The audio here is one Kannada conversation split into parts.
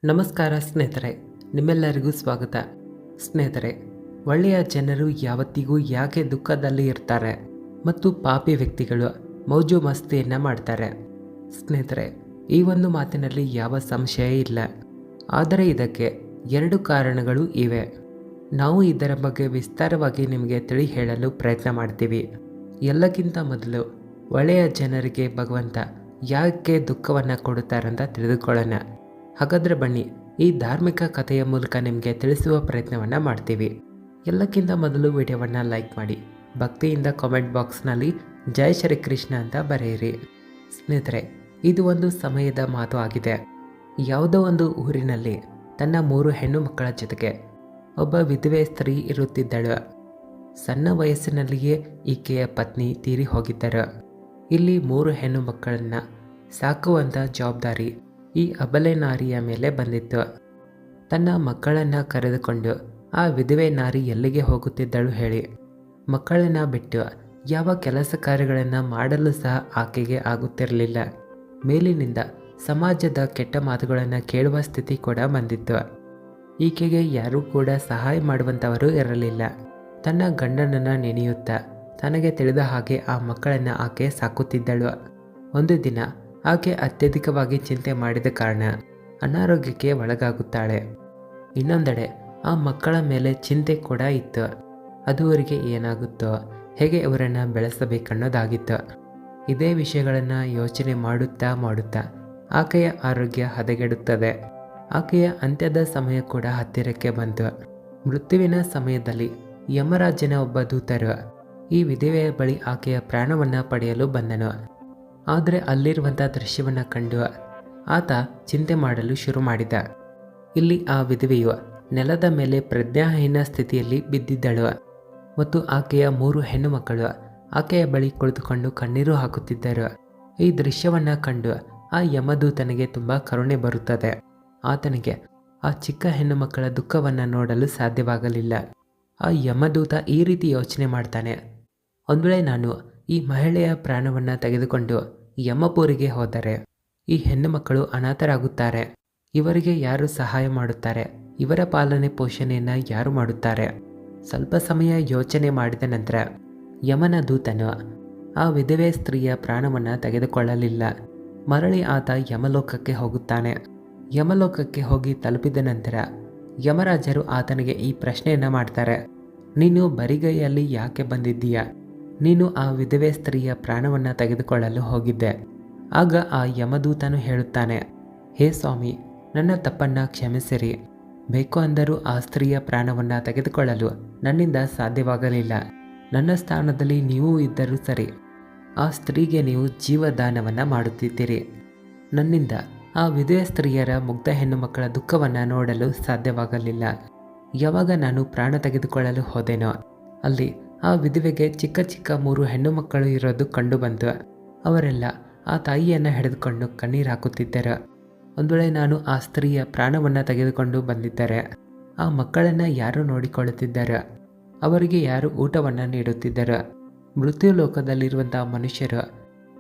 ನಮಸ್ಕಾರ ಸ್ನೇಹಿತರೆ, ನಿಮ್ಮೆಲ್ಲರಿಗೂ ಸ್ವಾಗತ. ಸ್ನೇಹಿತರೆ, ಒಳ್ಳೆಯ ಜನರು ಯಾವತ್ತಿಗೂ ಯಾಕೆ ದುಃಖದಲ್ಲಿ ಇರ್ತಾರೆ ಮತ್ತು ಪಾಪಿ ವ್ಯಕ್ತಿಗಳು ಮೌಜು ಮಸ್ತಿಯನ್ನು ಮಾಡ್ತಾರೆ? ಸ್ನೇಹಿತರೆ, ಈ ಒಂದು ಮಾತಿನಲ್ಲಿ ಯಾವ ಸಂಶಯ ಇಲ್ಲ. ಆದರೆ ಇದಕ್ಕೆ ಎರಡು ಕಾರಣಗಳು ಇವೆ. ನಾವು ಇದರ ಬಗ್ಗೆ ವಿಸ್ತಾರವಾಗಿ ನಿಮಗೆ ತಿಳಿ ಹೇಳಲು ಪ್ರಯತ್ನ ಮಾಡ್ತೀವಿ. ಎಲ್ಲಕ್ಕಿಂತ ಮೊದಲು ಒಳ್ಳೆಯ ಜನರಿಗೆ ಭಗವಂತ ಯಾಕೆ ದುಃಖವನ್ನು ಕೊಡುತ್ತಾರಂತ ತಿಳಿದುಕೊಳ್ಳೋಣ. ಹಾಗಾದರೆ ಬನ್ನಿ, ಈ ಧಾರ್ಮಿಕ ಕಥೆಯ ಮೂಲಕ ನಿಮಗೆ ತಿಳಿಸುವ ಪ್ರಯತ್ನವನ್ನು ಮಾಡ್ತೀವಿ. ಎಲ್ಲಕ್ಕಿಂತ ಮೊದಲು ವಿಡಿಯೋವನ್ನು ಲೈಕ್ ಮಾಡಿ, ಭಕ್ತಿಯಿಂದ ಕಾಮೆಂಟ್ ಬಾಕ್ಸ್ನಲ್ಲಿ ಜೈ ಶ್ರೀ ಕೃಷ್ಣ ಅಂತ ಬರೆಯಿರಿ. ಸ್ನೇಹಿತರೆ, ಇದು ಒಂದು ಸಮಯದ ಮಾತು ಆಗಿದೆ. ಯಾವುದೋ ಒಂದು ಊರಿನಲ್ಲಿ ತನ್ನ 3 ಹೆಣ್ಣು ಮಕ್ಕಳ ಜೊತೆಗೆ ಒಬ್ಬ ವಿಧವೆ ಸ್ತ್ರೀ ಇರುತ್ತಿದ್ದಳು. ಸಣ್ಣ ವಯಸ್ಸಿನಲ್ಲಿಯೇ ಈಕೆಯ ಪತ್ನಿ ತೀರಿ ಹೋಗಿದ್ದರು. ಇಲ್ಲಿ 3 ಹೆಣ್ಣು ಮಕ್ಕಳನ್ನು ಸಾಕುವಂಥ ಜವಾಬ್ದಾರಿ ಈ ಅಬಲೆ ನಾರಿಯ ಮೇಲೆ ಬಂದಿತ್ತು. ತನ್ನ ಮಕ್ಕಳನ್ನು ಕರೆದುಕೊಂಡು ಆ ವಿಧವೆ ನಾರಿ ಎಲ್ಲಿಗೆ ಹೋಗುತ್ತಿದ್ದಳು ಹೇಳಿ? ಮಕ್ಕಳನ್ನು ಬಿಟ್ಟು ಯಾವ ಕೆಲಸ ಕಾರ್ಯಗಳನ್ನು ಮಾಡಲು ಸಹ ಆಕೆಗೆ ಆಗುತ್ತಿರಲಿಲ್ಲ. ಮೇಲಿನಿಂದ ಸಮಾಜದ ಕೆಟ್ಟ ಮಾತುಗಳನ್ನು ಕೇಳುವ ಸ್ಥಿತಿ ಕೂಡ ಬಂದಿತ್ತು. ಈಕೆಗೆ ಯಾರೂ ಕೂಡ ಸಹಾಯ ಮಾಡುವಂಥವರು ಇರಲಿಲ್ಲ. ತನ್ನ ಗಂಡನನ್ನು ನೆನೆಯುತ್ತಾ ತನಗೆ ತಿಳಿದ ಹಾಗೆ ಆ ಮಕ್ಕಳನ್ನು ಆಕೆ ಸಾಕುತ್ತಿದ್ದಳು. ಒಂದು ದಿನ ಆಕೆ ಅತ್ಯಧಿಕವಾಗಿ ಚಿಂತೆ ಮಾಡಿದ ಕಾರಣ ಅನಾರೋಗ್ಯಕ್ಕೆ ಒಳಗಾಗುತ್ತಾಳೆ. ಇನ್ನೊಂದೆಡೆ ಆ ಮಕ್ಕಳ ಮೇಲೆ ಚಿಂತೆ ಕೂಡ ಇತ್ತು. ಅದುವರೆಗೆ ಏನಾಗುತ್ತೋ, ಹೇಗೆ ಇವರನ್ನು ಬೆಳೆಸಬೇಕನ್ನೋದಾಗಿತ್ತು. ಇದೇ ವಿಷಯಗಳನ್ನು ಯೋಚನೆ ಮಾಡುತ್ತಾ ಆಕೆಯ ಆರೋಗ್ಯ ಹದಗೆಡುತ್ತದೆ. ಆಕೆಯ ಅಂತ್ಯದ ಸಮಯ ಕೂಡ ಹತ್ತಿರಕ್ಕೆ ಬಂತು. ಮೃತ್ಯುವಿನ ಸಮಯದಲ್ಲಿ ಯಮರಾಜನ ಒಬ್ಬ ದೂತರು ಈ ವಿಧವೆಯ ಬಳಿ ಆಕೆಯ ಪ್ರಾಣವನ್ನು ಪಡೆಯಲು ಬಂದನು. ಆದರೆ ಅಲ್ಲಿರುವಂಥ ದೃಶ್ಯವನ್ನು ಕಂಡು ಆತ ಚಿಂತೆ ಮಾಡಲು ಶುರು ಮಾಡಿದ. ಇಲ್ಲಿ ಆ ವಿಧವೆಯು ನೆಲದ ಮೇಲೆ ಪ್ರಜ್ಞಾಹೀನ ಸ್ಥಿತಿಯಲ್ಲಿ ಬಿದ್ದಿದ್ದಳು ಮತ್ತು ಆಕೆಯ 3 ಹೆಣ್ಣು ಮಕ್ಕಳು ಆಕೆಯ ಬಳಿ ಕುಳಿತುಕೊಂಡು ಕಣ್ಣೀರು ಹಾಕುತ್ತಿದ್ದರು. ಈ ದೃಶ್ಯವನ್ನು ಕಂಡು ಆ ಯಮದೂತನಿಗೆ ತುಂಬ ಕರುಣೆ ಬರುತ್ತದೆ. ಆತನಿಗೆ ಆ ಚಿಕ್ಕ ಹೆಣ್ಣು ಮಕ್ಕಳ ದುಃಖವನ್ನು ನೋಡಲು ಸಾಧ್ಯವಾಗಲಿಲ್ಲ. ಆ ಯಮದೂತ ಈ ರೀತಿ ಯೋಚನೆ ಮಾಡ್ತಾನೆ, ಒಂದು ವೇಳೆ ನಾನು ಈ ಮಹಿಳೆಯ ಪ್ರಾಣವನ್ನು ತೆಗೆದುಕೊಂಡು ಯಮಪುರಿಗೆ ಹೋದರೆ ಈ ಹೆಣ್ಣು ಮಕ್ಕಳು ಅನಾಥರಾಗುತ್ತಾರೆ. ಇವರಿಗೆ ಯಾರು ಸಹಾಯ ಮಾಡುತ್ತಾರೆ? ಇವರ ಪಾಲನೆ ಪೋಷಣೆಯನ್ನು ಯಾರು ಮಾಡುತ್ತಾರೆ? ಸ್ವಲ್ಪ ಸಮಯ ಯೋಚನೆ ಮಾಡಿದ ನಂತರ ಯಮನ ದೂತನು ಆ ವಿಧವೆ ಸ್ತ್ರೀಯ ಪ್ರಾಣವನ್ನು ತೆಗೆದುಕೊಳ್ಳಲಿಲ್ಲ. ಮರಳಿ ಆತ ಯಮಲೋಕಕ್ಕೆ ಹೋಗುತ್ತಾನೆ. ಯಮಲೋಕಕ್ಕೆ ಹೋಗಿ ತಲುಪಿದ ನಂತರ ಯಮರಾಜರು ಆತನಿಗೆ ಈ ಪ್ರಶ್ನೆಯನ್ನು ಮಾಡ್ತಾರೆ, ನೀನು ಬರಿಗೈಯಲ್ಲಿ ಯಾಕೆ ಬಂದಿದ್ದೀಯಾ? ನೀನು ಆ ವಿಧವೆ ಸ್ತ್ರೀಯ ಪ್ರಾಣವನ್ನು ತೆಗೆದುಕೊಳ್ಳಲು ಹೋಗಿದ್ದೆ. ಆಗ ಆ ಯಮದೂತನು ಹೇಳುತ್ತಾನೆ, ಹೇ ಸ್ವಾಮಿ, ನನ್ನ ತಪ್ಪನ್ನು ಕ್ಷಮಿಸಿರಿ. ಬೇಕು ಅಂದರೂ ಆ ಸ್ತ್ರೀಯ ಪ್ರಾಣವನ್ನು ತೆಗೆದುಕೊಳ್ಳಲು ನನ್ನಿಂದ ಸಾಧ್ಯವಾಗಲಿಲ್ಲ. ನನ್ನ ಸ್ಥಾನದಲ್ಲಿ ನೀವು ಇದ್ದರೂ ಸರಿ, ಆ ಸ್ತ್ರೀಗೆ ನೀವು ಜೀವದಾನವನ್ನು ಮಾಡುತ್ತಿದ್ದೀರಿ. ನನ್ನಿಂದ ಆ ವಿಧವೆ ಸ್ತ್ರೀಯರ ಮುಗ್ಧ ಹೆಣ್ಣು ಮಕ್ಕಳ ದುಃಖವನ್ನು ನೋಡಲು ಸಾಧ್ಯವಾಗಲಿಲ್ಲ. ಯಾವಾಗ ನಾನು ಪ್ರಾಣ ತೆಗೆದುಕೊಳ್ಳಲು ಹೋದೆನೋ ಅಲ್ಲಿ ಆ ವಿಧವೆಗೆ ಚಿಕ್ಕ ಚಿಕ್ಕ 3 ಹೆಣ್ಣು ಮಕ್ಕಳು ಇರೋದು ಕಂಡು ಬಂತು. ಅವರೆಲ್ಲ ಆ ತಾಯಿಯನ್ನು ಹಿಡಿದುಕೊಂಡು ಕಣ್ಣೀರು ಹಾಕುತ್ತಿದ್ದರು. ಒಂದು ವೇಳೆ ನಾನು ಆ ಸ್ತ್ರೀಯ ಪ್ರಾಣವನ್ನು ತೆಗೆದುಕೊಂಡು ಬಂದಿದ್ದರೆ ಆ ಮಕ್ಕಳನ್ನು ಯಾರು ನೋಡಿಕೊಳ್ಳುತ್ತಿದ್ದರು? ಅವರಿಗೆ ಯಾರು ಊಟವನ್ನು ನೀಡುತ್ತಿದ್ದರು? ಮೃತ್ಯು ಲೋಕದಲ್ಲಿರುವಂಥ ಮನುಷ್ಯರು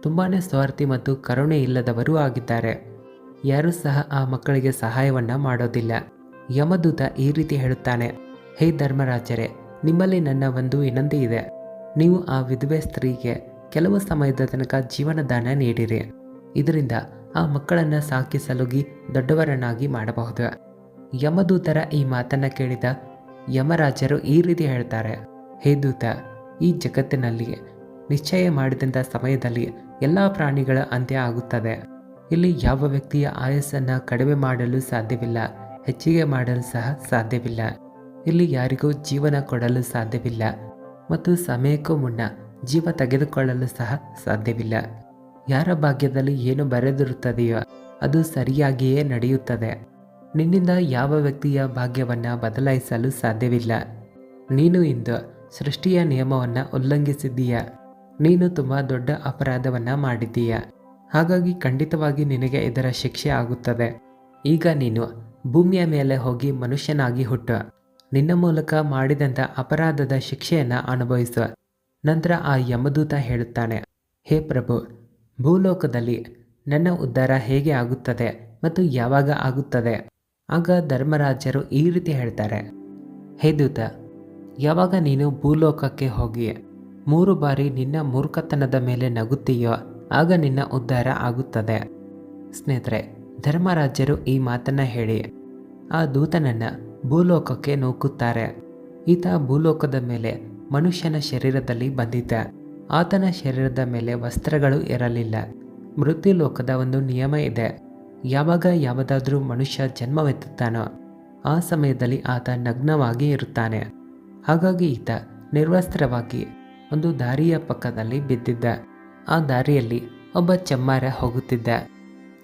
ತುಂಬಾ ಸ್ವಾರ್ಥಿ ಮತ್ತು ಕರುಣೆ ಇಲ್ಲದವರೂ ಆಗಿದ್ದಾರೆ. ಯಾರೂ ಸಹ ಆ ಮಕ್ಕಳಿಗೆ ಸಹಾಯವನ್ನು ಮಾಡೋದಿಲ್ಲ. ಯಮದೂತ ಈ ರೀತಿ ಹೇಳುತ್ತಾನೆ, ಹೇ ಧರ್ಮರಾಜರೇ, ನಿಮ್ಮಲ್ಲಿ ನನ್ನ ಒಂದು ವಿನಂತಿ ಇದೆ. ನೀವು ಆ ವಿಧವೆ ಸ್ತ್ರೀಗೆ ಕೆಲವು ಸಮಯದ ತನಕ ಜೀವನದಾನ ನೀಡಿರಿ. ಇದರಿಂದ ಆ ಮಕ್ಕಳನ್ನು ಸಾಕಿ ಸಲುಗಿ ದೊಡ್ಡವರನ್ನಾಗಿ ಮಾಡಬಹುದು. ಯಮದೂತರ ಈ ಮಾತನ್ನು ಕೇಳಿದ ಯಮರಾಜರು ಈ ರೀತಿ ಹೇಳ್ತಾರೆ, ಹೇ ದೂತ, ಈ ಜಗತ್ತಿನಲ್ಲಿ ನಿಶ್ಚಯ ಮಾಡಿದಂಥ ಸಮಯದಲ್ಲಿ ಎಲ್ಲ ಪ್ರಾಣಿಗಳ ಅಂತ್ಯ ಆಗುತ್ತದೆ. ಇಲ್ಲಿ ಯಾವ ವ್ಯಕ್ತಿಯ ಆಯಸ್ಸನ್ನು ಕಡಿಮೆ ಮಾಡಲು ಸಾಧ್ಯವಿಲ್ಲ, ಹೆಚ್ಚಿಗೆ ಮಾಡಲು ಸಹ ಸಾಧ್ಯವಿಲ್ಲ. ಇಲ್ಲಿ ಯಾರಿಗೂ ಜೀವನ ಕೊಡಲು ಸಾಧ್ಯವಿಲ್ಲ ಮತ್ತು ಸಮಯಕ್ಕೂ ಮುನ್ನ ಜೀವ ತೆಗೆದುಕೊಳ್ಳಲು ಸಹ ಸಾಧ್ಯವಿಲ್ಲ. ಯಾರ ಭಾಗ್ಯದಲ್ಲಿ ಏನು ಬರೆದಿರುತ್ತದೆಯೋ ಅದು ಸರಿಯಾಗಿಯೇ ನಡೆಯುತ್ತದೆ. ನಿನ್ನಿಂದ ಯಾವ ವ್ಯಕ್ತಿಯ ಭಾಗ್ಯವನ್ನು ಬದಲಾಯಿಸಲು ಸಾಧ್ಯವಿಲ್ಲ. ನೀನು ಇಂದು ಸೃಷ್ಟಿಯ ನಿಯಮವನ್ನು ಉಲ್ಲಂಘಿಸಿದ್ದೀಯ. ನೀನು ತುಂಬ ದೊಡ್ಡ ಅಪರಾಧವನ್ನು ಮಾಡಿದ್ದೀಯ. ಹಾಗಾಗಿ ಖಂಡಿತವಾಗಿ ನಿನಗೆ ಇದರ ಶಿಕ್ಷೆ ಆಗುತ್ತದೆ. ಈಗ ನೀನು ಭೂಮಿಯ ಮೇಲೆ ಹೋಗಿ ಮನುಷ್ಯನಾಗಿ ಹುಟ್ಟು. ನಿನ್ನ ಮೂಲಕ ಮಾಡಿದಂಥ ಅಪರಾಧದ ಶಿಕ್ಷೆಯನ್ನು ಅನುಭವಿಸುವ. ನಂತರ ಆ ಯಮದೂತ ಹೇಳುತ್ತಾನೆ, ಹೇ ಪ್ರಭು, ಭೂಲೋಕದಲ್ಲಿ ನನ್ನ ಉದ್ಧಾರ ಹೇಗೆ ಆಗುತ್ತದೆ ಮತ್ತು ಯಾವಾಗ ಆಗುತ್ತದೆ? ಆಗ ಧರ್ಮರಾಜರು ಈ ರೀತಿ ಹೇಳ್ತಾರೆ, ಹೇ ದೂತ, ಯಾವಾಗ ನೀನು ಭೂಲೋಕಕ್ಕೆ ಹೋಗಿ 3 ಬಾರಿ ನಿನ್ನ ಮೂರ್ಖತನದ ಮೇಲೆ ನಗುತ್ತೀಯೋ ಆಗ ನಿನ್ನ ಉದ್ಧಾರ ಆಗುತ್ತದೆ. ಸ್ನೇಹಿತರೆ, ಧರ್ಮರಾಜರು ಈ ಮಾತನ್ನ ಹೇಳಿ ಆ ದೂತನನ್ನ ಭೂಲೋಕಕ್ಕೆ ನೂಕುತ್ತಾರೆ. ಈತ ಭೂಲೋಕದ ಮೇಲೆ ಮನುಷ್ಯನ ಶರೀರದಲ್ಲಿ ಬಂದಿದ್ದ. ಆತನ ಶರೀರದ ಮೇಲೆ ವಸ್ತ್ರಗಳು ಇರಲಿಲ್ಲ. ಮೃತ್ಯುಲೋಕದ ಒಂದು ನಿಯಮ ಇದೆ. ಯಾವಾಗ ಯಾವುದಾದ್ರೂ ಮನುಷ್ಯ ಜನ್ಮವೆತ್ತುತ್ತಾನೋ ಆ ಸಮಯದಲ್ಲಿ ಆತ ನಗ್ನವಾಗಿ ಇರುತ್ತಾನೆ. ಹಾಗಾಗಿ ಈತ ನಿರ್ವಸ್ತ್ರವಾಗಿ ಒಂದು ದಾರಿಯ ಪಕ್ಕದಲ್ಲಿ ಬಿದ್ದಿದ್ದ. ಆ ದಾರಿಯಲ್ಲಿ ಒಬ್ಬ ಚಮ್ಮಾರ ಹೋಗುತ್ತಿದ್ದ.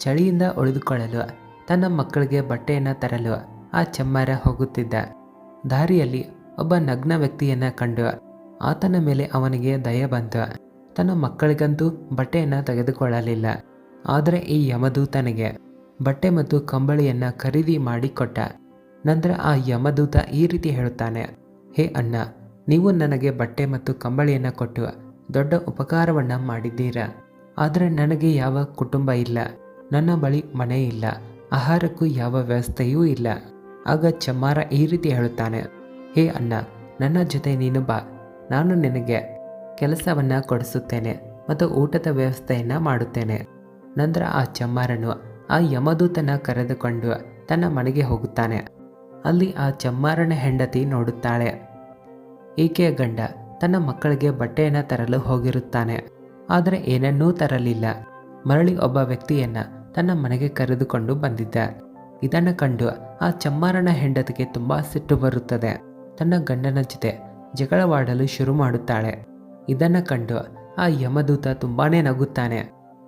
ಚಳಿಯಿಂದ ಉಳಿದುಕೊಳ್ಳಲು ತನ್ನ ಮಕ್ಕಳಿಗೆ ಬಟ್ಟೆಯನ್ನು ತರಲು ಆ ಚಮ್ಮಾರ ಹೋಗುತ್ತಿದ್ದ. ದಾರಿಯಲ್ಲಿ ಒಬ್ಬ ನಗ್ನ ವ್ಯಕ್ತಿಯನ್ನ ಕಂಡು ಆತನ ಮೇಲೆ ಅವನಿಗೆ ದಯೆ ಬಂತು. ತನ್ನ ಮಕ್ಕಳಿಗಂತೂ ಬಟ್ಟೆಯನ್ನು ತೆಗೆದುಕೊಳ್ಳಲಿಲ್ಲ. ಆದರೆ ಈ ಯಮದೂತನಿಗೆ ಬಟ್ಟೆ ಮತ್ತು ಕಂಬಳಿಯನ್ನ ಖರೀದಿ ಮಾಡಿಕೊಟ್ಟ. ನಂತರ ಆ ಯಮದೂತ ಈ ರೀತಿ ಹೇಳುತ್ತಾನೆ, ಹೇ ಅಣ್ಣ, ನೀವು ನನಗೆ ಬಟ್ಟೆ ಮತ್ತು ಕಂಬಳಿಯನ್ನು ಕೊಟ್ಟು ದೊಡ್ಡ ಉಪಕಾರವನ್ನ ಮಾಡಿದ್ದೀರಾ. ಆದರೆ ನನಗೆ ಯಾವ ಕುಟುಂಬ ಇಲ್ಲ, ನನ್ನ ಬಳಿ ಮನೆ ಇಲ್ಲ, ಆಹಾರಕ್ಕೂ ಯಾವ ವ್ಯವಸ್ಥೆಯೂ ಇಲ್ಲ. ಆಗ ಚಮ್ಮಾರ ಈ ರೀತಿ ಹೇಳುತ್ತಾನೆ, ಹೇ ಅಣ್ಣ, ನನ್ನ ಜೊತೆ ನೀನು ಬಾ, ನಾನು ನಿನಗೆ ಕೆಲಸವನ್ನ ಕೊಡಿಸುತ್ತೇನೆ ಮತ್ತು ಊಟದ ವ್ಯವಸ್ಥೆಯನ್ನ ಮಾಡುತ್ತೇನೆ. ನಂತರ ಆ ಚಮ್ಮಾರನು ಆ ಯಮದೂತನ ಕರೆದುಕೊಂಡು ತನ್ನ ಮನೆಗೆ ಹೋಗುತ್ತಾನೆ. ಅಲ್ಲಿ ಆ ಚಮ್ಮಾರನ ಹೆಂಡತಿ ನೋಡುತ್ತಾಳೆ. ಈಕೆಯ ಗಂಡ ತನ್ನ ಮಕ್ಕಳಿಗೆ ಬಟ್ಟೆಯನ್ನು ತರಲು ಹೋಗಿರುತ್ತಾನೆ. ಆದರೆ ಏನನ್ನೂ ತರಲಿಲ್ಲ. ಮರಳಿ ಒಬ್ಬ ವ್ಯಕ್ತಿಯನ್ನ ತನ್ನ ಮನೆಗೆ ಕರೆದುಕೊಂಡು ಬಂದಿದ್ದ. ಇದನ್ನು ಕಂಡು ಆ ಚಮ್ಮಾರನ ಹೆಂಡತಿಗೆ ತುಂಬಾ ಸಿಟ್ಟು ಬರುತ್ತದೆ. ತನ್ನ ಗಂಡನ ಜೊತೆ ಜಗಳವಾಡಲು ಶುರು ಮಾಡುತ್ತಾಳೆ. ಇದನ್ನು ಕಂಡು ಆ ಯಮದೂತ ತುಂಬಾನೇ ನಗುತ್ತಾನೆ.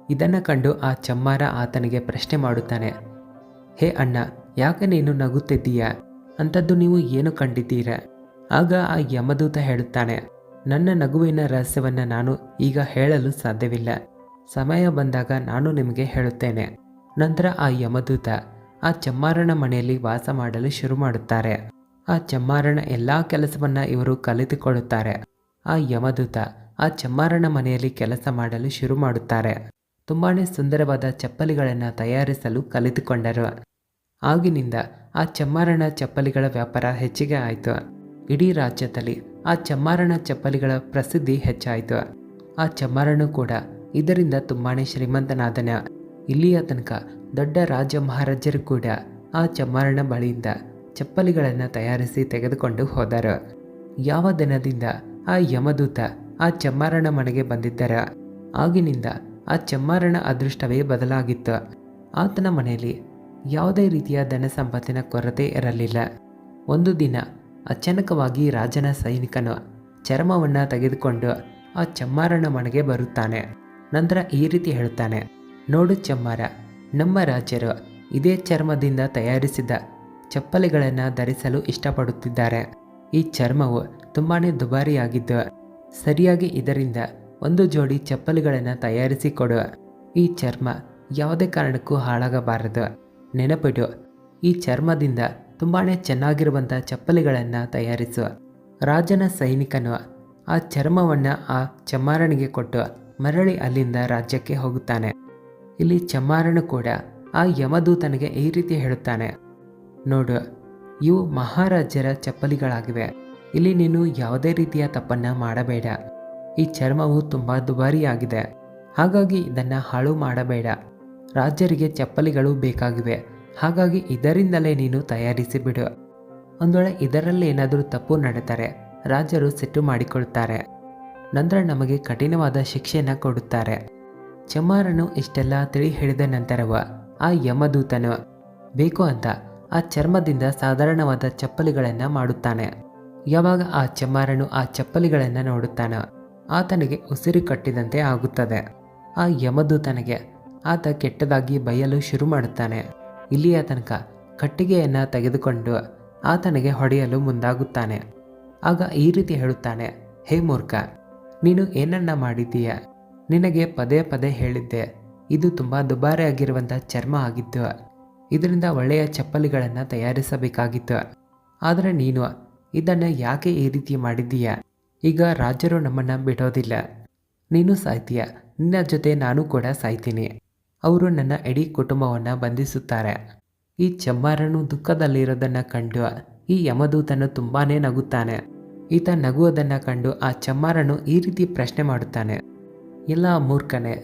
ಇದನ್ನು ಕಂಡು ಆ ಚಮ್ಮಾರ ಆತನಿಗೆ ಪ್ರಶ್ನೆ ಮಾಡುತ್ತಾನೆ, ಹೇ ಅಣ್ಣ, ಯಾಕೆ ನೀನು ನಗುತ್ತಿದ್ದೀಯಾ? ಅಂಥದ್ದು ನೀವು ಏನು ಕಂಡಿದ್ದೀರಾ? ಆಗ ಆ ಯಮದೂತ ಹೇಳುತ್ತಾನೆ, ನನ್ನ ನಗುವಿನ ರಹಸ್ಯವನ್ನು ನಾನು ಈಗ ಹೇಳಲು ಸಾಧ್ಯವಿಲ್ಲ. ಸಮಯ ಬಂದಾಗ ನಾನು ನಿಮಗೆ ಹೇಳುತ್ತೇನೆ. ನಂತರ ಆ ಯಮದೂತ ಆ ಚಮ್ಮಾರನ ಮನೆಯಲ್ಲಿ ವಾಸ ಮಾಡಲು ಶುರು ಮಾಡುತ್ತಾರೆ. ಆ ಚಮ್ಮಾರನ ಎಲ್ಲ ಕೆಲಸವನ್ನ ಇವರು ಕಲಿತುಕೊಳ್ಳುತ್ತಾರೆ. ಆ ಯಮದೂತ ಆ ಚಮ್ಮಾರನ ಮನೆಯಲ್ಲಿ ಕೆಲಸ ಮಾಡಲು ಶುರು ಮಾಡುತ್ತಾರೆ. ತುಂಬಾನೇ ಸುಂದರವಾದ ಚಪ್ಪಲಿಗಳನ್ನು ತಯಾರಿಸಲು ಕಲಿತುಕೊಂಡರು. ಆಗಿನಿಂದ ಆ ಚಮ್ಮಾರನ ಚಪ್ಪಲಿಗಳ ವ್ಯಾಪಾರ ಹೆಚ್ಚಿಗೆ ಆಯಿತು. ಇಡೀ ರಾಜ್ಯದಲ್ಲಿ ಆ ಚಮ್ಮಾರನ ಚಪ್ಪಲಿಗಳ ಪ್ರಸಿದ್ಧಿ ಹೆಚ್ಚಾಯಿತು. ಆ ಚಮ್ಮಾರನು ಕೂಡ ಇದರಿಂದ ತುಂಬಾನೇ ಶ್ರೀಮಂತನಾದನ. ಇಲ್ಲಿಯ ತನಕ ದೊಡ್ಡ ರಾಜ ಮಹಾರಾಜರು ಕೂಡ ಆ ಚಮ್ಮಾರನ ಬಳಿಯಿಂದ ಚಪ್ಪಲಿಗಳನ್ನು ತಯಾರಿಸಿ ತೆಗೆದುಕೊಂಡು ಹೋದರು. ಯಾವ ದಿನದಿಂದ ಆ ಯಮದೂತ ಆ ಚಮ್ಮಾರನ ಮನೆಗೆ ಬಂದಿದ್ದರ ಆಗಿನಿಂದ ಆ ಚಮ್ಮಾರನ ಅದೃಷ್ಟವೇ ಬದಲಾಗಿತ್ತು. ಆತನ ಮನೆಯಲ್ಲಿ ಯಾವುದೇ ರೀತಿಯ ಧನ ಸಂಪತ್ತಿನ ಕೊರತೆ ಇರಲಿಲ್ಲ. ಒಂದು ದಿನ ಅಚಾನಕವಾಗಿ ರಾಜನ ಸೈನಿಕನು ಚರ್ಮವನ್ನು ತೆಗೆದುಕೊಂಡು ಆ ಚಮ್ಮಾರನ ಮನೆಗೆ ಬರುತ್ತಾನೆ. ನಂತರ ಈ ರೀತಿ ಹೇಳುತ್ತಾನೆ, ನೋಡು ಚಮ್ಮಾರ, ನಮ್ಮ ರಾಜರು ಇದೇ ಚರ್ಮದಿಂದ ತಯಾರಿಸಿದ ಚಪ್ಪಲಿಗಳನ್ನು ಧರಿಸಲು ಇಷ್ಟಪಡುತ್ತಿದ್ದಾರೆ. ಈ ಚರ್ಮವು ತುಂಬಾನೇ ದುಬಾರಿಯಾಗಿದ್ದು, ಸರಿಯಾಗಿ ಇದರಿಂದ ಒಂದು ಜೋಡಿ ಚಪ್ಪಲಿಗಳನ್ನು ತಯಾರಿಸಿಕೊಡು. ಈ ಚರ್ಮ ಯಾವುದೇ ಕಾರಣಕ್ಕೂ ಹಾಳಾಗಬಾರದು. ನೆನಪಿಡು, ಈ ಚರ್ಮದಿಂದ ತುಂಬಾನೇ ಚೆನ್ನಾಗಿರುವಂಥ ಚಪ್ಪಲಿಗಳನ್ನು ತಯಾರಿಸು. ರಾಜನ ಸೈನಿಕನು ಆ ಚರ್ಮವನ್ನು ಆ ಚಮ್ಮಾರನಿಗೆ ಕೊಟ್ಟು ಮರಳಿ ಅಲ್ಲಿಂದ ರಾಜ್ಯಕ್ಕೆ ಹೋಗುತ್ತಾನೆ. ಇಲ್ಲಿ ಚಮ್ಮಾರನು ಕೂಡ ಆ ಯಮದೂತನಿಗೆ ಈ ರೀತಿ ಹೇಳುತ್ತಾನೆ, ನೋಡು, ಇವು ಮಹಾರಾಜರ ಚಪ್ಪಲಿಗಳಾಗಿವೆ. ಇಲ್ಲಿ ನೀನು ಯಾವುದೇ ರೀತಿಯ ತಪ್ಪನ್ನು ಮಾಡಬೇಡ. ಈ ಚರ್ಮವು ತುಂಬ ದುಬಾರಿಯಾಗಿದೆ, ಹಾಗಾಗಿ ಇದನ್ನು ಹಾಳು ಮಾಡಬೇಡ. ರಾಜರಿಗೆ ಚಪ್ಪಲಿಗಳು ಬೇಕಾಗಿವೆ, ಹಾಗಾಗಿ ಇದರಿಂದಲೇ ನೀನು ತಯಾರಿಸಿ ಬಿಡು. ಒಂದು ವೇಳೆ ಇದರಲ್ಲಿ ಏನಾದರೂ ತಪ್ಪು ನಡೆದರೆ ರಾಜರು ಸಿಟ್ಟು ಮಾಡಿಕೊಳ್ತಾರೆ. ನಂತರ ನಮಗೆ ಕಠಿಣವಾದ ಶಿಕ್ಷೆಯನ್ನು ಕೊಡುತ್ತಾರೆ. ಚಮ್ಮಾರನು ಇಷ್ಟೆಲ್ಲ ತಿಳಿ ಹೇಳಿದ ನಂತರವ ಆ ಯಮದೂತನು ಬೇಕು ಅಂತ ಆ ಚರ್ಮದಿಂದ ಸಾಧಾರಣವಾದ ಚಪ್ಪಲಿಗಳನ್ನು ಮಾಡುತ್ತಾನೆ. ಯಾವಾಗ ಆ ಚಮ್ಮಾರನು ಆ ಚಪ್ಪಲಿಗಳನ್ನು ನೋಡುತ್ತಾನೋ ಆತನಿಗೆ ಉಸಿರು ಕಟ್ಟಿದಂತೆ ಆಗುತ್ತದೆ. ಆ ಯಮದೂತನಿಗೆ ಆತ ಕೆಟ್ಟದಾಗಿ ಬೈಯಲು ಶುರು ಮಾಡುತ್ತಾನೆ. ಇಲ್ಲಿಯ ತನಕ ಕಟ್ಟಿಗೆಯನ್ನು ತೆಗೆದುಕೊಂಡು ಆತನಿಗೆ ಹೊಡೆಯಲು ಮುಂದಾಗುತ್ತಾನೆ. ಆಗ ಈ ರೀತಿ ಹೇಳುತ್ತಾನೆ, ಹೇ ಮೂರ್ಖ, ನೀನು ಏನನ್ನ ಮಾಡಿದ್ದೀಯ? ನಿನಗೆ ಪದೇ ಪದೇ ಹೇಳಿದ್ದೆ, ಇದು ತುಂಬ ದುಬಾರಿಯಾಗಿರುವಂಥ ಚರ್ಮ ಆಗಿತ್ತು. ಇದರಿಂದ ಒಳ್ಳೆಯ ಚಪ್ಪಲಿಗಳನ್ನು ತಯಾರಿಸಬೇಕಾಗಿತ್ತು. ಆದರೆ ನೀನು ಇದನ್ನು ಯಾಕೆ ಈ ರೀತಿ ಮಾಡಿದ್ದೀಯ? ಈಗ ರಾಜರು ನಮ್ಮನ್ನು ಬಿಡೋದಿಲ್ಲ. ನೀನು ಸಾಯ್ತೀಯ, ನಿನ್ನ ಜೊತೆ ನಾನು ಕೂಡ ಸಾಯ್ತೀನಿ. ಅವರು ನನ್ನ ಇಡೀ ಕುಟುಂಬವನ್ನು ಬಂಧಿಸುತ್ತಾರೆ. ಈ ಚಮ್ಮಾರನು ದುಃಖದಲ್ಲಿರೋದನ್ನು ಕಂಡು ಈ ಯಮದೂತನು ತುಂಬಾ ನಗುತ್ತಾನೆ. ಈತ ನಗುವುದನ್ನು ಕಂಡು ಆ ಚಮ್ಮಾರನು ಈ ರೀತಿ ಪ್ರಶ್ನೆ ಮಾಡುತ್ತಾನೆ, ಇಲ್ಲ ಮೂರ್ಖನೇ,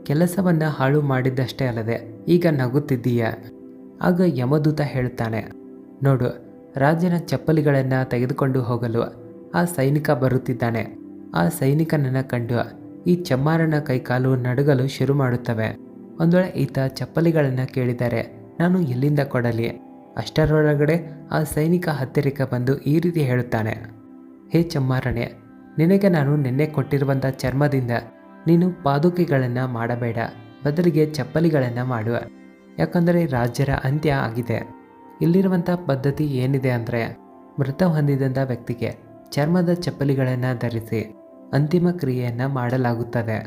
ಕೆಲಸವನ್ನು ಹಾಳು ಮಾಡಿದ್ದಷ್ಟೇ ಅಲ್ಲದೆ ಈಗ ನಗುತ್ತಿದ್ದೀಯ. ಆಗ ಯಮದೂತ ಹೇಳುತ್ತಾನೆ, ನೋಡು, ರಾಜನ ಚಪ್ಪಲಿಗಳನ್ನು ತೆಗೆದುಕೊಂಡು ಹೋಗಲು ಆ ಸೈನಿಕ ಬರುತ್ತಿದ್ದಾನೆ. ಆ ಸೈನಿಕನನ್ನು ಕಂಡು ಈ ಚಮ್ಮಾರನ ಕೈಕಾಲು ನಡುಗಲು ಶುರು ಮಾಡುತ್ತವೆ. ಒಂದು ವೇಳೆ ಈತ ಚಪ್ಪಲಿಗಳನ್ನು ಕೇಳಿದರೆ ನಾನು ಎಲ್ಲಿಂದ ಕೊಡಲಿ? ಅಷ್ಟರೊಳಗಡೆ ಆ ಸೈನಿಕ ಹತ್ತಿರಕ್ಕೆ ಬಂದು ಈ ರೀತಿ ಹೇಳುತ್ತಾನೆ, ಹೇ ಚಮ್ಮಾರನೇ, ನಿನಗೆ ನಾನು ನಿನ್ನೆ ಕೊಟ್ಟಿರುವಂಥ ಚರ್ಮದಿಂದ ನೀನು ಪಾದುಕೆಗಳನ್ನು ಮಾಡಬೇಡ, ಬದಲಿಗೆ ಚಪ್ಪಲಿಗಳನ್ನು ಮಾಡುವ. ಯಾಕಂದರೆ ರಾಜ್ಯರ ಅಂತ್ಯ ಆಗಿದೆ. ಇಲ್ಲಿರುವಂಥ ಪದ್ಧತಿ ಏನಿದೆ ಅಂದರೆ, ಮೃತ ಹೊಂದಿದಂಥ ವ್ಯಕ್ತಿಗೆ ಚರ್ಮದ ಚಪ್ಪಲಿಗಳನ್ನು ಧರಿಸಿ ಅಂತಿಮ ಕ್ರಿಯೆಯನ್ನು ಮಾಡಲಾಗುತ್ತದೆ.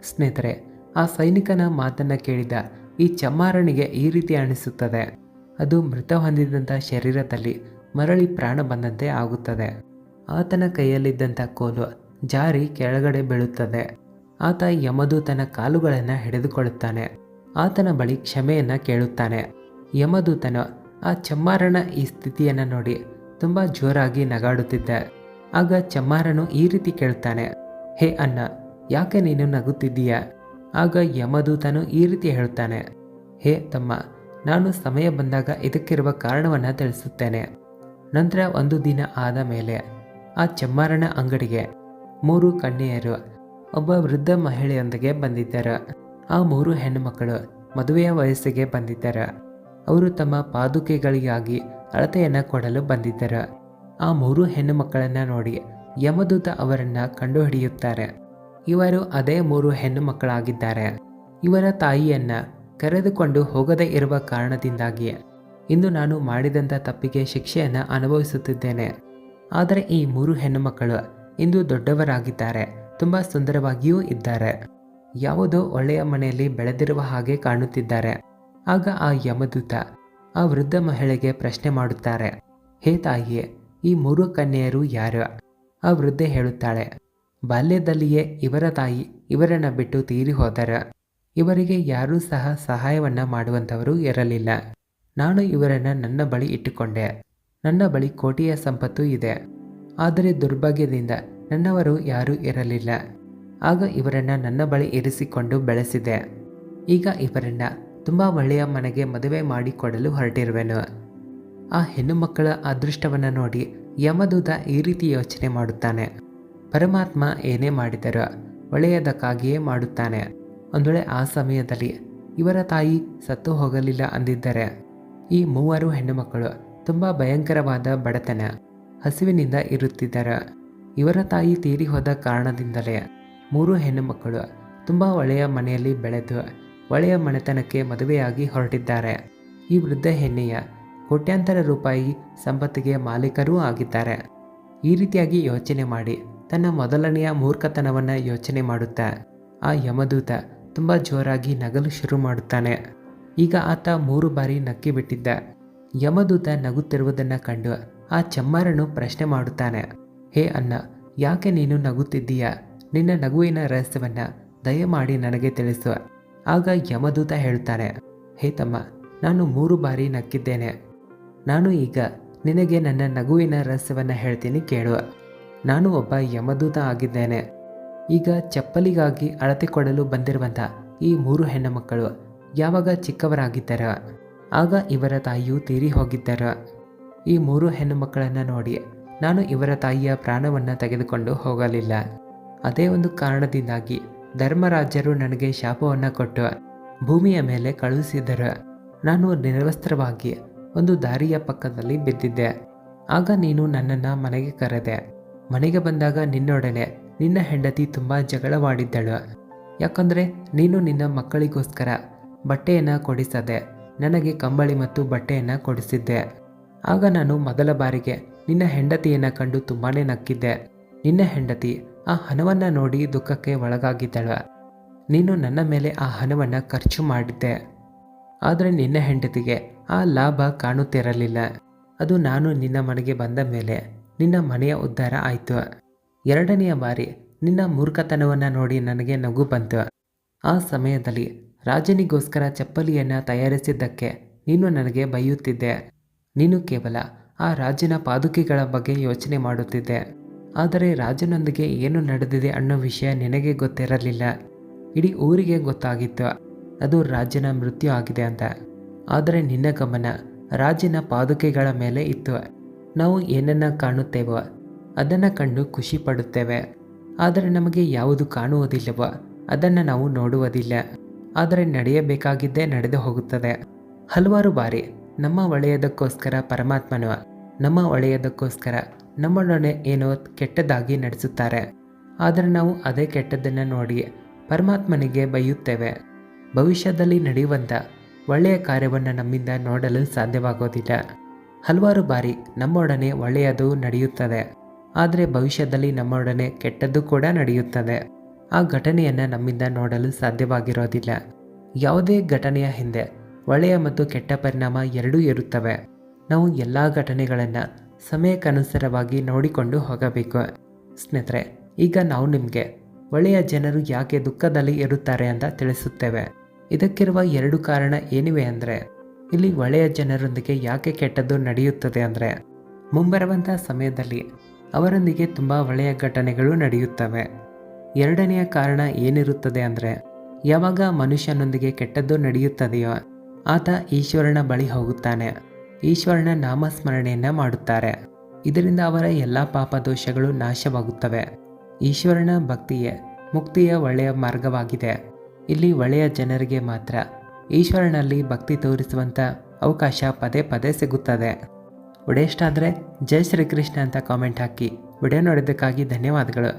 ಸ್ನೇಹಿತರೆ, ಆ ಸೈನಿಕನ ಮಾತನ್ನು ಕೇಳಿದ ಈ ಚಮ್ಮಾರನಿಗೆ ಈ ರೀತಿ ಅನಿಸುತ್ತದೆ, ಅದು ಮೃತ ಹೊಂದಿದಂಥ ಶರೀರದಲ್ಲಿ ಮರಳಿ ಪ್ರಾಣ ಬಂದಂತೆ ಆಗುತ್ತದೆ. ಆತನ ಕೈಯಲ್ಲಿದ್ದಂಥ ಕೋಲು ಜಾರಿ ಕೆಳಗಡೆ ಬೀಳುತ್ತದೆ. ಆತ ಯಮದೂತನ ಕಾಲುಗಳನ್ನು ಹಿಡಿದುಕೊಳ್ಳುತ್ತಾನೆ. ಆತನ ಬಳಿ ಕ್ಷಮೆಯನ್ನು ಕೇಳುತ್ತಾನೆ. ಯಮದೂತನು ಆ ಚಮ್ಮಾರನ ಈ ಸ್ಥಿತಿಯನ್ನು ನೋಡಿ ತುಂಬ ಜೋರಾಗಿ ನಗಾಡುತ್ತಿದ್ದ. ಆಗ ಚಮ್ಮಾರನು ಈ ರೀತಿ ಕೇಳುತ್ತಾನೆ, ಹೇ ಅಣ್ಣ, ಯಾಕೆ ನೀನು ನಗುತ್ತಿದ್ದೀಯ? ಆಗ ಯಮದೂತನು ಈ ರೀತಿ ಹೇಳುತ್ತಾನೆ, ಹೇ ತಮ್ಮ, ನಾನು ಸಮಯ ಬಂದಾಗ ಇದಕ್ಕಿರುವ ಕಾರಣವನ್ನು ತಿಳಿಸುತ್ತೇನೆ. ನಂತರ ಒಂದು ದಿನ ಆದ ಮೇಲೆ ಆ ಚಮ್ಮಾರನ ಅಂಗಡಿಗೆ 3 ಕನ್ಯೆಯರು ಒಬ್ಬ ವೃದ್ಧ ಮಹಿಳೆಯೊಂದಿಗೆ ಬಂದಿದ್ದರು. ಆ 3 ಹೆಣ್ಣು ಮಕ್ಕಳು ಮದುವೆಯ ವಯಸ್ಸಿಗೆ ಬಂದಿದ್ದರು. ಅವರು ತಮ್ಮ ಪಾದುಕೆಗಳಿಗಾಗಿ ಅಳತೆಯನ್ನು ಕೊಡಲು ಬಂದಿದ್ದರು. ಆ 3 ಹೆಣ್ಣು ಮಕ್ಕಳನ್ನು ನೋಡಿ ಯಮದೂತ ಅವರನ್ನು ಕಂಡುಹಿಡಿಯುತ್ತಾರೆ. ಇವರು ಅದೇ 3 ಹೆಣ್ಣು ಮಕ್ಕಳಾಗಿದ್ದಾರೆ. ಇವರ ತಾಯಿಯನ್ನು ಕರೆದುಕೊಂಡು ಹೋಗದೇ ಇರುವ ಕಾರಣದಿಂದಾಗಿ ಇಂದು ನಾನು ಮಾಡಿದಂಥ ತಪ್ಪಿಗೆ ಶಿಕ್ಷೆಯನ್ನು ಅನುಭವಿಸುತ್ತಿದ್ದೇನೆ. ಆದರೆ ಈ 3 ಹೆಣ್ಣು ಮಕ್ಕಳು ಇಂದು ದೊಡ್ಡವರಾಗಿದ್ದಾರೆ, ತುಂಬ ಸುಂದರವಾಗಿಯೂ ಇದ್ದಾರೆ, ಯಾವುದೋ ಒಳ್ಳೆಯ ಮನೆಯಲ್ಲಿ ಬೆಳೆದಿರುವ ಹಾಗೆ ಕಾಣುತ್ತಿದ್ದಾರೆ. ಆಗ ಆ ಯಮದೂತ ಆ ವೃದ್ಧ ಮಹಿಳೆಗೆ ಪ್ರಶ್ನೆ ಮಾಡುತ್ತಾರೆ, ಹೇ ತಾಯಿಯೇ, ಈ 3 ಕನ್ಯೆಯರು ಯಾರು? ಆ ವೃದ್ಧೆ ಹೇಳುತ್ತಾಳೆ, ಬಾಲ್ಯದಲ್ಲಿಯೇ ಇವರ ತಾಯಿ ಇವರನ್ನು ಬಿಟ್ಟು ತೀರಿ ಹೋದರು. ಇವರಿಗೆ ಯಾರೂ ಸಹ ಸಹಾಯವನ್ನು ಮಾಡುವಂಥವರು ಇರಲಿಲ್ಲ. ನಾನು ಇವರನ್ನು ನನ್ನ ಬಳಿ ಇಟ್ಟುಕೊಂಡೆ. ನನ್ನ ಬಳಿ ಕೋಟಿಯ ಸಂಪತ್ತು ಇದೆ, ಆದರೆ ದುರ್ಭಾಗ್ಯದಿಂದ ನನ್ನವರು ಯಾರೂ ಇರಲಿಲ್ಲ. ಆಗ ಇವರನ್ನು ನನ್ನ ಬಳಿ ಇರಿಸಿಕೊಂಡು ಬೆಳೆಸಿದೆ. ಈಗ ಇವರನ್ನು ತುಂಬ ಒಳ್ಳೆಯ ಮನೆಗೆ ಮದುವೆ ಮಾಡಿಕೊಡಲು ಹೊರಟಿರುವೆನು. ಆ ಹೆಣ್ಣು ಮಕ್ಕಳ ಅದೃಷ್ಟವನ್ನು ನೋಡಿ ಯಮದೂತ ಈ ರೀತಿ ಯೋಚನೆ ಮಾಡುತ್ತಾನೆ, ಪರಮಾತ್ಮ ಏನೇ ಮಾಡಿದರೂ ಒಳ್ಳೆಯದಕ್ಕಾಗಿಯೇ ಮಾಡುತ್ತಾನೆ. ಒಂದು ವೇಳೆ ಆ ಸಮಯದಲ್ಲಿ ಇವರ ತಾಯಿ ಸತ್ತು ಹೋಗಲಿಲ್ಲ ಅಂದಿದ್ದರೆ ಈ 3 ಹೆಣ್ಣು ಮಕ್ಕಳು ತುಂಬ ಭಯಂಕರವಾದ ಬಡತನ, ಹಸಿವಿನಿಂದ ಇರುತ್ತಿದ್ದರು. ಇವರ ತಾಯಿ ತೀರಿ ಹೋದ ಕಾರಣದಿಂದಲೇ 3 ಹೆಣ್ಣು ಮಕ್ಕಳು ತುಂಬ ಒಳ್ಳೆಯ ಮನೆಯಲ್ಲಿ ಬೆಳೆದು ಒಳ್ಳೆಯ ಮನೆತನಕ್ಕೆ ಮದುವೆಯಾಗಿ ಹೊರಟಿದ್ದಾರೆ. ಈ ವೃದ್ಧ ಹೆಣ್ಣೆಯ ಕೋಟ್ಯಾಂತರ ರೂಪಾಯಿ ಸಂಪತ್ತಿಗೆ ಮಾಲೀಕರೂ ಆಗಿದ್ದಾರೆ. ಈ ರೀತಿಯಾಗಿ ಯೋಚನೆ ಮಾಡಿ ತನ್ನ ಮೊದಲನೆಯ ಮೂರ್ಖತನವನ್ನು ಯೋಚನೆ ಮಾಡುತ್ತಾ ಆ ಯಮದೂತ ತುಂಬ ಜೋರಾಗಿ ನಗಲು ಶುರು ಮಾಡುತ್ತಾನೆ. ಈಗ ಆತ 3 ಬಾರಿ ನಕ್ಕಿ ಬಿಟ್ಟಿದ್ದ. ಯಮದೂತ ನಗುತ್ತಿರುವುದನ್ನು ಕಂಡು ಆ ಚಮ್ಮಾರನು ಪ್ರಶ್ನೆ ಮಾಡುತ್ತಾನೆ, ಹೇ ಅಣ್ಣ, ಯಾಕೆ ನೀನು ನಗುತ್ತಿದ್ದೀಯ? ನಿನ್ನ ನಗುವಿನ ರಹಸ್ಯವನ್ನು ದಯಮಾಡಿ ನನಗೆ ತಿಳಿಸು. ಆಗ ಯಮದೂತ ಹೇಳುತ್ತಾನೆ, ಹೇ ತಮ್ಮ, ನಾನು 3 ಬಾರಿ ನಕ್ಕಿದ್ದೇನೆ. ನಾನು ಈಗ ನಿನಗೆ ನನ್ನ ನಗುವಿನ ರಹಸ್ಯವನ್ನು ಹೇಳ್ತೀನಿ, ಕೇಳು. ನಾನು ಒಬ್ಬ ಯಮದೂತ ಆಗಿದ್ದೇನೆ. ಈಗ ಚಪ್ಪಲಿಗಾಗಿ ಅಳತೆ ಕೊಡಲು ಬಂದಿರುವಂಥ ಈ 3 ಹೆಣ್ಣು ಮಕ್ಕಳು ಯಾವಾಗ ಚಿಕ್ಕವರಾಗಿದ್ದಾರೋ ಆಗ ಇವರ ತಾಯಿಯು ತೀರಿ ಹೋಗಿದ್ದರು. ಈ 3 ಹೆಣ್ಣು ಮಕ್ಕಳನ್ನು ನೋಡಿ ನಾನು ಇವರ ತಾಯಿಯ ಪ್ರಾಣವನ್ನು ತೆಗೆದುಕೊಂಡು ಹೋಗಲಿಲ್ಲ. ಅದೇ ಒಂದು ಕಾರಣದಿಂದಾಗಿ ಧರ್ಮರಾಜರು ನನಗೆ ಶಾಪವನ್ನು ಕೊಟ್ಟು ಭೂಮಿಯ ಮೇಲೆ ಕಳುಹಿಸಿದರು. ನಾನು ನಿರ್ವಸ್ತ್ರವಾಗಿ ಒಂದು ದಾರಿಯ ಪಕ್ಕದಲ್ಲಿ ಬಿದ್ದಿದ್ದೆ. ಆಗ ನೀನು ನನ್ನನ್ನು ಮನೆಗೆ ಕರೆದೆ. ಮನೆಗೆ ಬಂದಾಗ ನಿನ್ನೊಡನೆ ನಿನ್ನ ಹೆಂಡತಿ ತುಂಬ ಜಗಳವಾಡಿದ್ದಳು. ಯಾಕಂದರೆ ನೀನು ನಿನ್ನ ಮಕ್ಕಳಿಗೋಸ್ಕರ ಬಟ್ಟೆಯನ್ನು ಕೊಡಿಸದೆ ನನಗೆ ಕಂಬಳಿ ಮತ್ತು ಬಟ್ಟೆಯನ್ನು ಕೊಡಿಸಿದ್ದೆ. ಆಗ ನಾನು ಮೊದಲ ಬಾರಿಗೆ ನಿನ್ನ ಹೆಂಡತಿಯನ್ನು ಕಂಡು ತುಂಬಾ ನಕ್ಕಿದ್ದೆ. ನಿನ್ನ ಹೆಂಡತಿ ಆ ಹಣವನ್ನು ನೋಡಿ ದುಃಖಕ್ಕೆ ಒಳಗಾಗಿದ್ದಳು. ನೀನು ನನ್ನ ಮೇಲೆ ಆ ಹಣವನ್ನು ಖರ್ಚು ಮಾಡಿದ್ದೆ. ಆದರೆ ನಿನ್ನ ಹೆಂಡತಿಗೆ ಆ ಲಾಭ ಕಾಣುತ್ತಿರಲಿಲ್ಲ. ಅದು ನಾನು ನಿನ್ನ ಮನೆಗೆ ಬಂದ ಮೇಲೆ ನಿನ್ನ ಮನೆಯ ಉದ್ಧಾರ ಆಯಿತು. 2ನೆಯ ಬಾರಿ ನಿನ್ನ ಮೂರ್ಖತನವನ್ನು ನೋಡಿ ನನಗೆ ನಗು ಬಂತು. ಆ ಸಮಯದಲ್ಲಿ ರಾಜನಿಗೋಸ್ಕರ ಚಪ್ಪಲಿಯನ್ನು ತಯಾರಿಸಿದ್ದಕ್ಕೆ ನೀನು ನನಗೆ ಬೈಯುತ್ತಿದ್ದೆ. ನೀನು ಕೇವಲ ಆ ರಾಜನ ಪಾದುಕೆಗಳ ಬಗ್ಗೆ ಯೋಚನೆ ಮಾಡುತ್ತಿದ್ದೆ. ಆದರೆ ರಾಜನೊಂದಿಗೆ ಏನು ನಡೆದಿದೆ ಅನ್ನೋ ವಿಷಯ ನಿನಗೆ ಗೊತ್ತಿರಲಿಲ್ಲ. ಇಡೀ ಊರಿಗೆ ಗೊತ್ತಾಗಿತ್ತು ಅದು ರಾಜನ ಮೃತ್ಯು ಆಗಿದೆ ಅಂತ. ಆದರೆ ನಿನ್ನ ಗಮನ ರಾಜನ ಪಾದುಕೆಗಳ ಮೇಲೆ ಇತ್ತು. ನಾವು ಏನನ್ನ ಕಾಣುತ್ತೇವೋ ಅದನ್ನು ಕಂಡು ಖುಷಿ ಪಡುತ್ತೇವೆ. ಆದರೆ ನಮಗೆ ಯಾವುದು ಕಾಣುವುದಿಲ್ಲವೋ ಅದನ್ನು ನಾವು ನೋಡುವುದಿಲ್ಲ. ಆದರೆ ನಡೆಯಬೇಕಾಗಿದ್ದೇ ನಡೆದು ಹೋಗುತ್ತದೆ. ಹಲವಾರು ಬಾರಿ ನಮ್ಮ ಒಳ್ಳೆಯದಕ್ಕೋಸ್ಕರ ಪರಮಾತ್ಮನು ನಮ್ಮ ಒಳ್ಳೆಯದಕ್ಕೋಸ್ಕರ ನಮ್ಮೊಡನೆ ಏನೋ ಕೆಟ್ಟದಾಗಿ ನಡೆಸುತ್ತಾರೆ. ಆದರೆ ನಾವು ಅದೇ ಕೆಟ್ಟದ್ದನ್ನು ನೋಡಿ ಪರಮಾತ್ಮನಿಗೆ ಬೈಯುತ್ತೇವೆ. ಭವಿಷ್ಯದಲ್ಲಿ ನಡೆಯುವಂಥ ಒಳ್ಳೆಯ ಕಾರ್ಯವನ್ನು ನಮ್ಮಿಂದ ನೋಡಲು ಸಾಧ್ಯವಾಗೋದಿಲ್ಲ. ಹಲವಾರು ಬಾರಿ ನಮ್ಮೊಡನೆ ಒಳ್ಳೆಯದು ನಡೆಯುತ್ತದೆ, ಆದರೆ ಭವಿಷ್ಯದಲ್ಲಿ ನಮ್ಮೊಡನೆ ಕೆಟ್ಟದ್ದು ಕೂಡ ನಡೆಯುತ್ತದೆ. ಆ ಘಟನೆಯನ್ನು ನಮ್ಮಿಂದ ನೋಡಲು ಸಾಧ್ಯವಾಗಿರೋದಿಲ್ಲ. ಯಾವುದೇ ಘಟನೆಯ ಹಿಂದೆ ಒಳ್ಳೆಯ ಮತ್ತು ಕೆಟ್ಟ ಪರಿಣಾಮ ಎರಡೂ ಇರುತ್ತವೆ. ನಾವು ಎಲ್ಲ ಘಟನೆಗಳನ್ನು ಸಮಯಕ್ಕನುಸಾರವಾಗಿ ನೋಡಿಕೊಂಡು ಹೋಗಬೇಕು. ಸ್ನೇಹಿತರೆ, ಈಗ ನಾವು ನಿಮಗೆ ಒಳ್ಳೆಯ ಜನರು ಯಾಕೆ ದುಃಖದಲ್ಲಿ ಇರುತ್ತಾರೆ ಅಂತ ತಿಳಿಸುತ್ತೇವೆ. ಇದಕ್ಕಿರುವ 2 ಕಾರಣ ಏನಿವೆ ಅಂದರೆ, ಇಲ್ಲಿ ಒಳ್ಳೆಯ ಜನರೊಂದಿಗೆ ಯಾಕೆ ಕೆಟ್ಟದ್ದು ನಡೆಯುತ್ತದೆ ಅಂದರೆ, ಮುಂಬರುವಂಥ ಸಮಯದಲ್ಲಿ ಅವರೊಂದಿಗೆ ತುಂಬ ಒಳ್ಳೆಯ ಘಟನೆಗಳು ನಡೆಯುತ್ತವೆ. 2ನೆಯ ಕಾರಣ ಏನಿರುತ್ತದೆ ಅಂದರೆ, ಯಾವಾಗ ಮನುಷ್ಯನೊಂದಿಗೆ ಕೆಟ್ಟದ್ದು ನಡೆಯುತ್ತದೆಯೋ ಆತ ಈಶ್ವರನ ಬಳಿ ಹೋಗುತ್ತಾನೆ, ಈಶ್ವರನ ನಾಮಸ್ಮರಣೆಯನ್ನು ಮಾಡುತ್ತಾರೆ. ಇದರಿಂದ ಅವರ ಎಲ್ಲ ಪಾಪ ದೋಷಗಳು ನಾಶವಾಗುತ್ತವೆ. ಈಶ್ವರನ ಭಕ್ತಿಯೇ ಮುಕ್ತಿಯ ಒಳ್ಳೆಯ ಮಾರ್ಗವಾಗಿದೆ. ಇಲ್ಲಿ ಒಳ್ಳೆಯ ಜನರಿಗೆ ಮಾತ್ರ ಈಶ್ವರನಲ್ಲಿ ಭಕ್ತಿ ತೋರಿಸುವಂಥ ಅವಕಾಶ ಪದೇ ಪದೇ ಸಿಗುತ್ತದೆ. ವಿಡಿಯೋ ಇಷ್ಟ ಆದರೆ ಜೈ ಶ್ರೀಕೃಷ್ಣ ಅಂತ ಕಾಮೆಂಟ್ ಹಾಕಿ. ವಿಡಿಯೋ ನೋಡೋದಕ್ಕಾಗಿ ಧನ್ಯವಾದಗಳು.